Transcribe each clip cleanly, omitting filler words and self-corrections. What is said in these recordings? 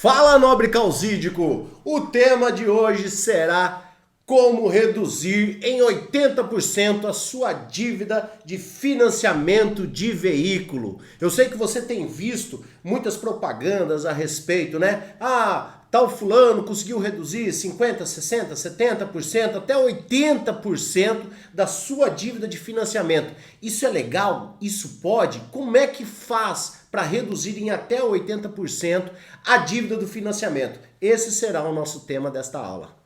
Fala, nobre causídico! O tema de hoje será como reduzir em 80% a sua dívida de financiamento de veículo. Eu sei que você tem visto muitas propagandas a respeito, né? Tal fulano conseguiu reduzir 50, 60, 70%, até 80% da sua dívida de financiamento. Isso é legal? Isso pode? Como é que faz para reduzir em até 80% a dívida do financiamento? Esse será o nosso tema desta aula.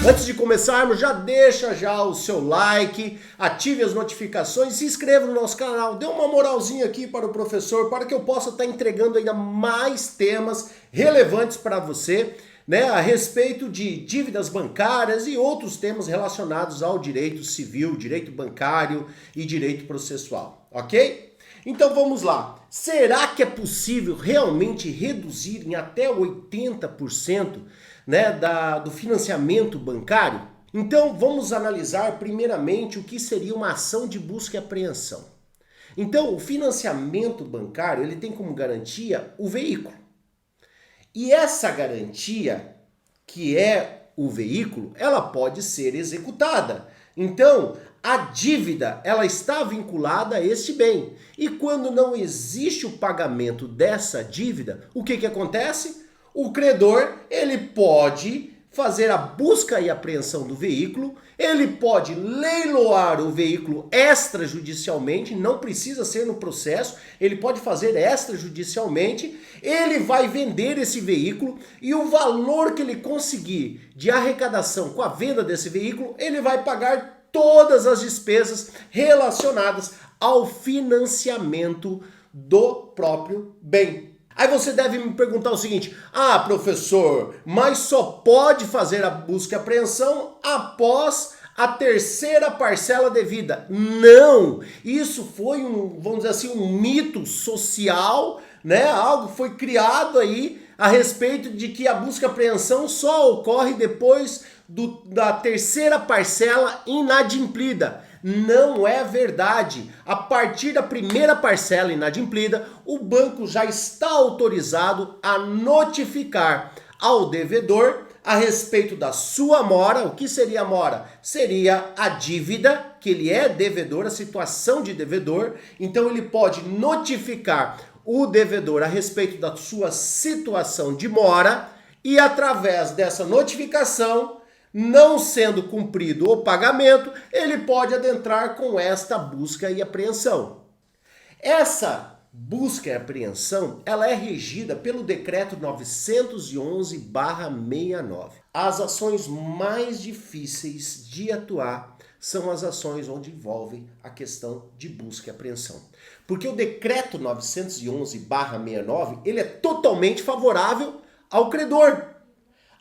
Antes de começarmos, já deixa o seu like, ative as notificações, se inscreva no nosso canal, dê uma moralzinha aqui para o professor, para que eu possa estar entregando ainda mais temas relevantes para você, né, a respeito de dívidas bancárias e outros temas relacionados ao direito civil, direito bancário e direito processual, ok? Então vamos lá. Será que é possível realmente reduzir em até 80%, né, do financiamento bancário? Então vamos analisar primeiramente o que seria uma ação de busca e apreensão. Então o financiamento bancário ele tem como garantia o veículo. E essa garantia, que é o veículo, ela pode ser executada. Então, a dívida, ela está vinculada a este bem. E quando não existe o pagamento dessa dívida, o que acontece? O credor, ele pode fazer a busca e apreensão do veículo, ele pode leiloar o veículo extrajudicialmente, não precisa ser no processo, ele pode fazer extrajudicialmente, ele vai vender esse veículo e o valor que ele conseguir de arrecadação com a venda desse veículo, ele vai pagar todas as despesas relacionadas ao financiamento do próprio bem. Aí você deve me perguntar o seguinte: professor, mas só pode fazer a busca e apreensão após a terceira parcela devida. Não! Isso foi vamos dizer assim, um mito social, né? Algo foi criado aí a respeito de que a busca e apreensão só ocorre depois da terceira parcela inadimplida. Não é verdade. A partir da primeira parcela inadimplida, o banco já está autorizado a notificar ao devedor a respeito da sua mora. O que seria a mora? Seria a dívida, que ele é devedor, a situação de devedor. Então ele pode notificar o devedor a respeito da sua situação de mora e através dessa notificação, não sendo cumprido o pagamento, ele pode adentrar com esta busca e apreensão. Essa busca e apreensão, ela é regida pelo decreto 911/69. As ações mais difíceis de atuar são as ações onde envolvem a questão de busca e apreensão. Porque o decreto 911/69, ele é totalmente favorável ao credor.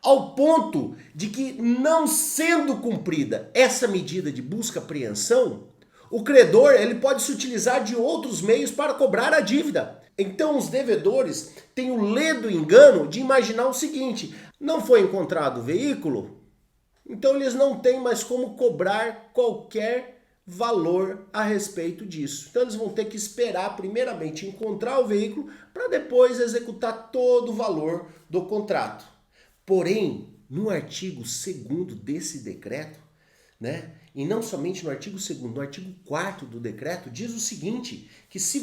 Ao ponto de que, não sendo cumprida essa medida de busca e apreensão, o credor ele pode se utilizar de outros meios para cobrar a dívida. Então os devedores têm o ledo engano de imaginar o seguinte: não foi encontrado o veículo, então eles não têm mais como cobrar qualquer valor a respeito disso. Então eles vão ter que esperar primeiramente encontrar o veículo para depois executar todo o valor do contrato. Porém, no artigo 2º desse decreto, né, e não somente no artigo 2º, no artigo 4º do decreto, diz o seguinte, que se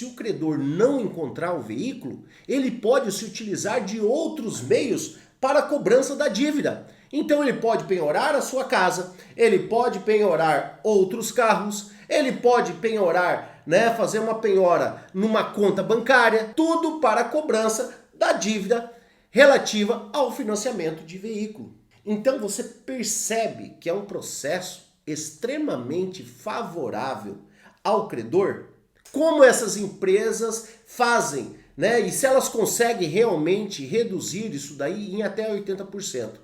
o credor não encontrar o veículo, ele pode se utilizar de outros meios para a cobrança da dívida. Então ele pode penhorar a sua casa, ele pode penhorar outros carros, ele pode penhorar, né, fazer uma penhora numa conta bancária, tudo para a cobrança da dívida relativa ao financiamento de veículo. Então você percebe que é um processo extremamente favorável ao credor. Como essas empresas fazem, né? E se elas conseguem realmente reduzir isso daí em até 80%.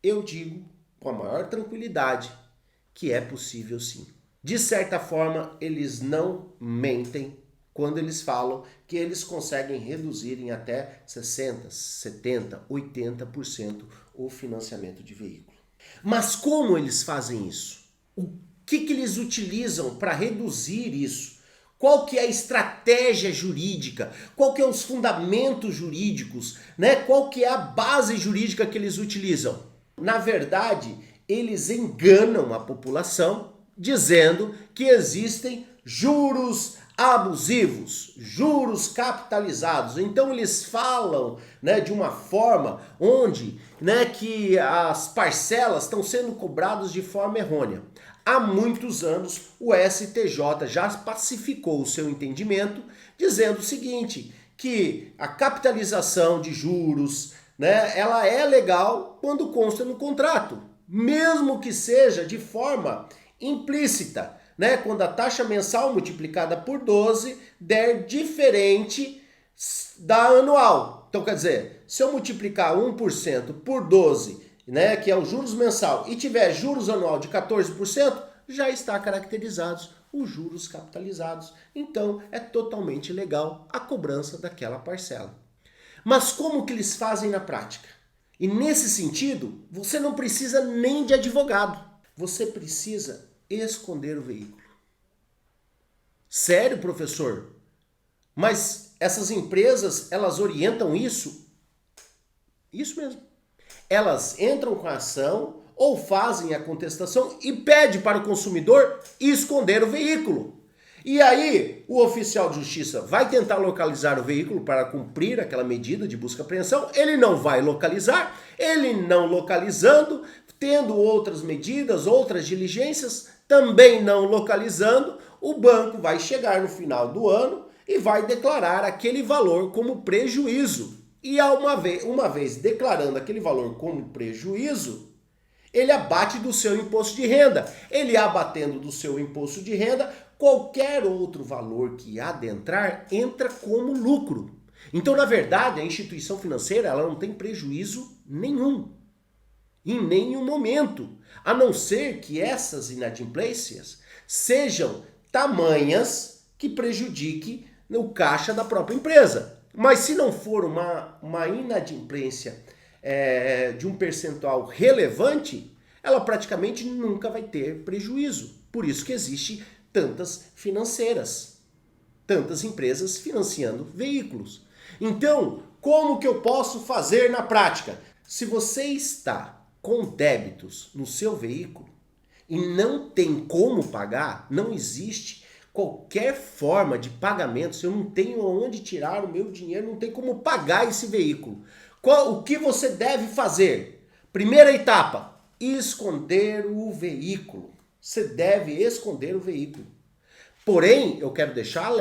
Eu digo com a maior tranquilidade que é possível sim. De certa forma, eles não mentem quando eles falam que eles conseguem reduzir em até 60%, 70%, 80% o financiamento de veículo. Mas como eles fazem isso? que eles utilizam para reduzir isso? Qual que é a estratégia jurídica? Qual que é os fundamentos jurídicos? Né? Qual que é a base jurídica que eles utilizam? Na verdade, eles enganam a população dizendo que existem juros abusivos, juros capitalizados. Então eles falam, né, de uma forma onde, né, que as parcelas estão sendo cobradas de forma errônea. Há muitos anos o STJ já pacificou o seu entendimento, dizendo o seguinte, que a capitalização de juros, né, ela é legal quando consta no contrato, mesmo que seja de forma implícita, né, quando a taxa mensal multiplicada por 12 der diferente da anual. Então, quer dizer, se eu multiplicar 1% por 12, né, que é o juros mensal, e tiver juros anual de 14%, já está caracterizados os juros capitalizados. Então, é totalmente legal a cobrança daquela parcela. Mas como que eles fazem na prática? E nesse sentido, você não precisa nem de advogado. Você precisa esconder o veículo. Sério, professor? Mas essas empresas, elas orientam isso? Isso mesmo. Elas entram com a ação ou fazem a contestação e pedem para o consumidor esconder o veículo. E aí, o oficial de justiça vai tentar localizar o veículo para cumprir aquela medida de busca e apreensão, ele não vai localizar, ele não localizando, tendo outras medidas, outras diligências, também não localizando, o banco vai chegar no final do ano e vai declarar aquele valor como prejuízo. E uma vez declarando aquele valor como prejuízo, ele abate do seu imposto de renda. Ele abatendo do seu imposto de renda, qualquer outro valor que adentrar entra como lucro. Então, na verdade, a instituição financeira ela não tem prejuízo nenhum. Em nenhum momento. A não ser que essas inadimplências sejam tamanhas que prejudiquem o caixa da própria empresa. Mas se não for uma inadimplência de um percentual relevante, ela praticamente nunca vai ter prejuízo. Por isso que existe tantas financeiras, tantas empresas financiando veículos. Então, como que eu posso fazer na prática? Se você está com débitos no seu veículo e não tem como pagar, não existe qualquer forma de pagamento, se eu não tenho onde tirar o meu dinheiro, não tem como pagar esse veículo. O que você deve fazer? Primeira etapa, esconder o veículo. Você deve esconder o veículo. Porém, eu quero deixar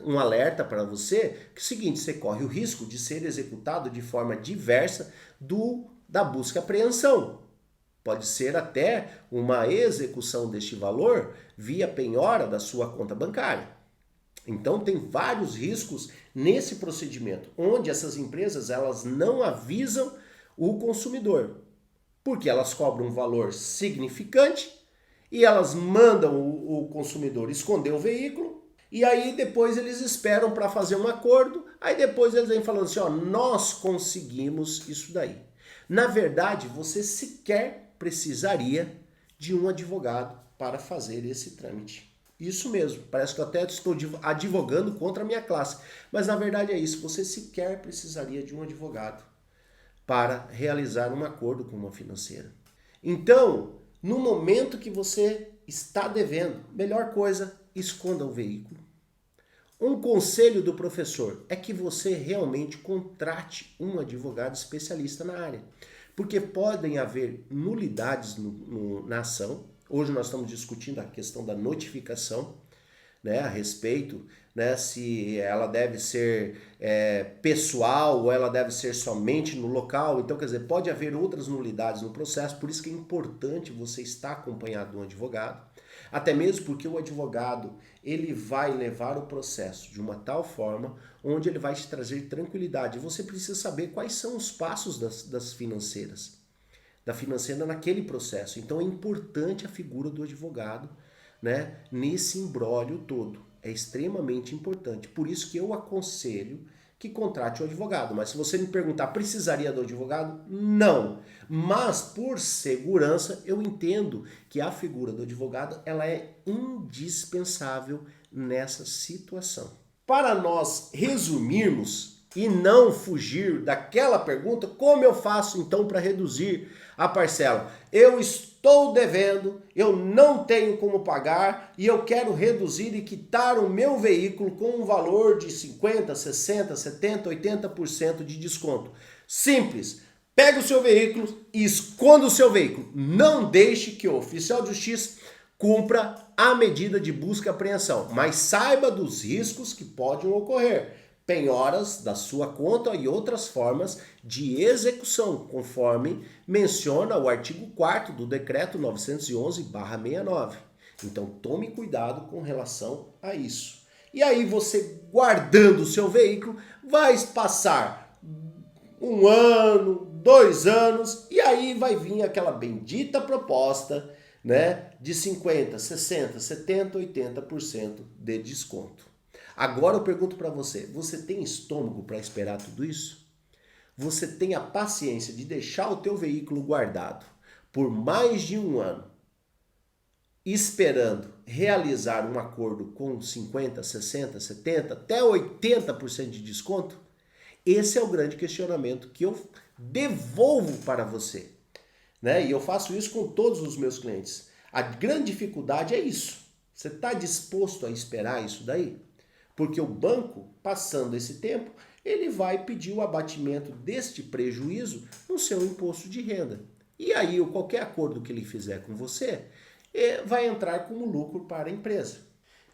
um alerta para você, que é o seguinte, você corre o risco de ser executado de forma diversa da busca e apreensão. Pode ser até uma execução deste valor via penhora da sua conta bancária. Então tem vários riscos nesse procedimento, onde essas empresas elas não avisam o consumidor, porque elas cobram um valor significante e elas mandam o consumidor esconder o veículo e aí depois eles esperam para fazer um acordo, aí depois eles vêm falando assim, ó, nós conseguimos isso daí. Na verdade, você sequer precisaria de um advogado para fazer esse trâmite. Isso mesmo, parece que eu até estou advogando contra a minha classe, mas na verdade é isso, você sequer precisaria de um advogado para realizar um acordo com uma financeira. Então, no momento que você está devendo, melhor coisa, esconda o veículo. Um conselho do professor é que você realmente contrate um advogado especialista na área, porque podem haver nulidades na ação. Hoje nós estamos discutindo a questão da notificação, né, a respeito, né, se ela deve ser pessoal ou ela deve ser somente no local. Então, quer dizer, pode haver outras nulidades no processo, por isso que é importante você estar acompanhado de um advogado, até mesmo porque o advogado ele vai levar o processo de uma tal forma onde ele vai te trazer tranquilidade. Você precisa saber quais são os passos das financeiras, da financeira naquele processo. Então é importante a figura do advogado, né, nesse imbróglio todo. É extremamente importante. Por isso que eu aconselho que contrate um advogado. Mas se você me perguntar, precisaria do advogado? Não. Mas por segurança, eu entendo que a figura do advogado ela é indispensável nessa situação. Para nós resumirmos e não fugir daquela pergunta, como eu faço então para reduzir a parcela? Eu estou devendo, eu não tenho como pagar e eu quero reduzir e quitar o meu veículo com um valor de 50%, 60%, 70%, 80% de desconto. Simples. Pega o seu veículo e esconda o seu veículo. Não deixe que o oficial de justiça cumpra a medida de busca e apreensão, mas saiba dos riscos que podem ocorrer. Penhoras da sua conta e outras formas de execução, conforme menciona o artigo 4º do decreto 911/69. Então tome cuidado com relação a isso. E aí você guardando o seu veículo, vai passar 1 ano, 2 anos, e aí vai vir aquela bendita proposta, né, de 50%, 60%, 70%, 80% de desconto. Agora eu pergunto para você, você tem estômago para esperar tudo isso? Você tem a paciência de deixar o teu veículo guardado por mais de 1 ano, esperando realizar um acordo com 50%, 60%, 70%, até 80% de desconto? Esse é o grande questionamento que eu devolvo para você, né? E eu faço isso com todos os meus clientes. A grande dificuldade é isso. Você está disposto a esperar isso daí? Porque o banco, passando esse tempo, ele vai pedir o abatimento deste prejuízo no seu imposto de renda. E aí, qualquer acordo que ele fizer com você, vai entrar como lucro para a empresa.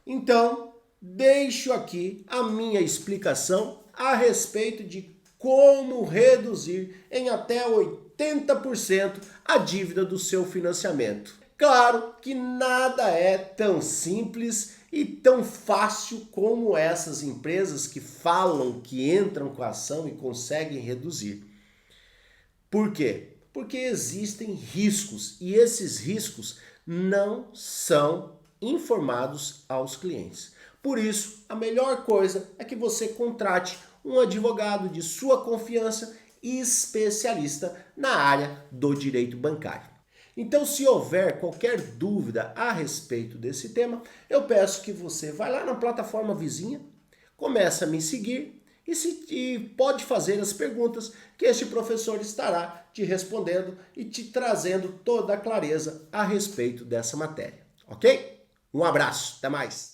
Então, deixo aqui a minha explicação a respeito de como reduzir em até 80% a dívida do seu financiamento. Claro que nada é tão simples e tão fácil como essas empresas que falam que entram com a ação e conseguem reduzir. Por quê? Porque existem riscos e esses riscos não são informados aos clientes. Por isso, a melhor coisa é que você contrate um advogado de sua confiança e especialista na área do direito bancário. Então, se houver qualquer dúvida a respeito desse tema, eu peço que você vá lá na plataforma vizinha, comece a me seguir e pode fazer as perguntas que este professor estará te respondendo e te trazendo toda a clareza a respeito dessa matéria, ok? Um abraço, até mais!